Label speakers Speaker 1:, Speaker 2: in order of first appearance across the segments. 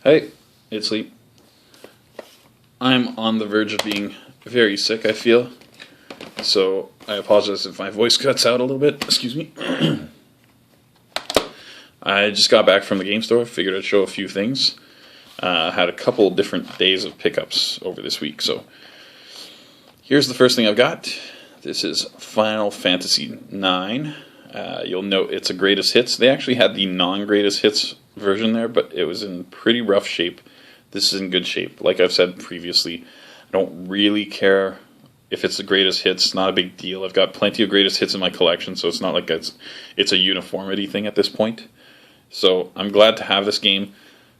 Speaker 1: Hey, it's Lee. I'm on the verge of being very sick, I feel. So I apologize if my voice cuts out a little bit. Excuse me. I just got back from the game store. Figured I'd show a few things. Had a couple different days of pickups over this week. So here's the first thing I've got. This is Final Fantasy IX. You'll note it's a greatest hits. They actually had the non-greatest hits version there, but it was in pretty rough shape. This is in good shape. Like I've said previously, I don't really care if it's the greatest hits. Not a big deal. I've got plenty of greatest hits in my collection, so it's not like it's a uniformity thing at this point. So I'm glad to have this game.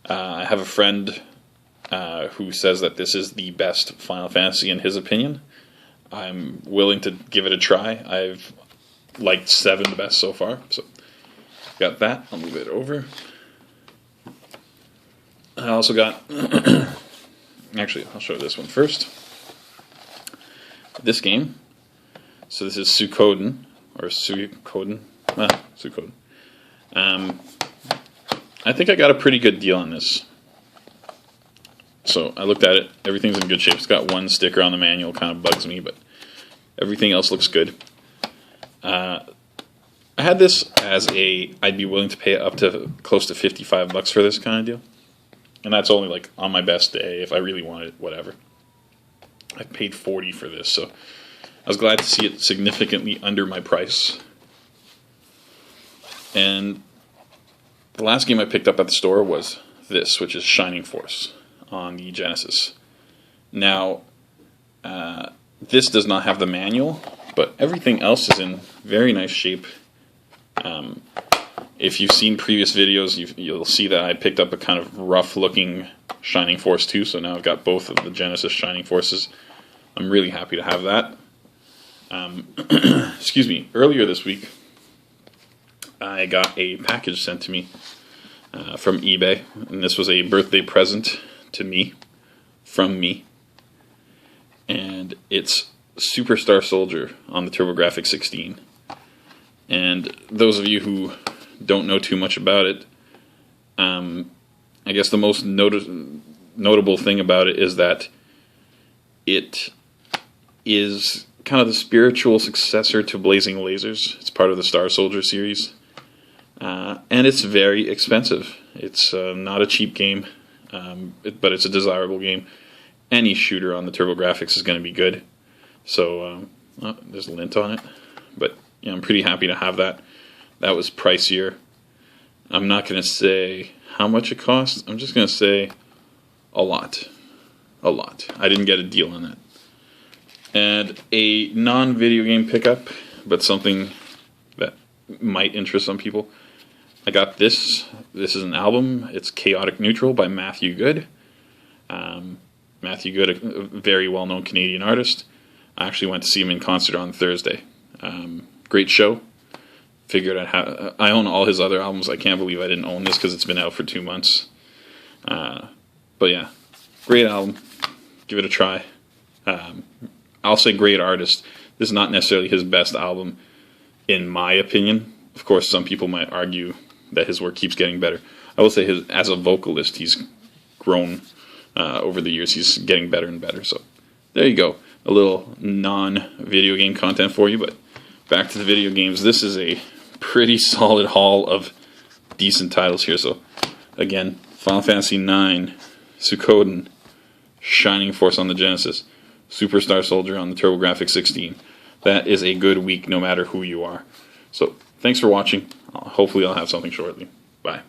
Speaker 1: I have a friend who says that this is the best Final Fantasy in his opinion. I'm willing to give it a try. I've liked 7 the best so far. So got that. I'll move it over. I also got... Actually, I'll show this one first. This game. So this is Suikoden. Or Suikoden. Suikoden. I think I got a pretty good deal on this. So I looked at it. Everything's in good shape. It's got one sticker on the manual. Kind of bugs me, but everything else looks good. I had this as I'd be willing to pay up to close to $55 for this kind of deal. And that's only like on my best day if I really wanted it, whatever. I paid $40 for this, so I was glad to see it significantly under my price. And the last game I picked up at the store was this, which is Shining Force on the Genesis. Now, this does not have the manual, but everything else is in very nice shape. If you've seen previous videos, you'll see that I picked up a kind of rough-looking Shining Force 2, so now I've got both of the Genesis Shining Forces. I'm really happy to have that. Excuse me, earlier this week, I got a package sent to me from eBay, and this was a birthday present to me, from me, and it's Superstar Soldier on the TurboGrafx 16. And those of you who don't know too much about it, I guess the most notable thing about it is that it is kind of the spiritual successor to Blazing Lasers. It's part of the Star Soldier series. And it's very expensive. It's not a cheap game, but it's a desirable game. Any shooter on the TurboGrafx is going to be good. So, there's a lint on it. But yeah, I'm pretty happy to have that. That was pricier. I'm not going to say how much it cost. I'm just going to say a lot. A lot. I didn't get a deal on that. And a non-video game pickup, but something that might interest some people. I got this. This is an album. It's Chaotic Neutral by Matthew Good. Matthew Good, a very well-known Canadian artist. I actually went to see him in concert on Thursday. Great show. Figured I own all his other albums. I can't believe I didn't own this because it's been out for 2 months. But yeah, great album. Give it a try. I'll say great artist. This is not necessarily his best album, in my opinion. Of course, some people might argue that his work keeps getting better. I will say as a vocalist, he's grown over the years. He's getting better and better. So there you go. A little non-video game content for you, but back to the video games. This is a pretty solid haul of decent titles here. So again, Final Fantasy IX, Suikoden, Shining Force on the Genesis, Superstar Soldier on the TurboGrafx 16. That is a good week no matter who you are. So thanks for watching. Hopefully I'll have something shortly. Bye.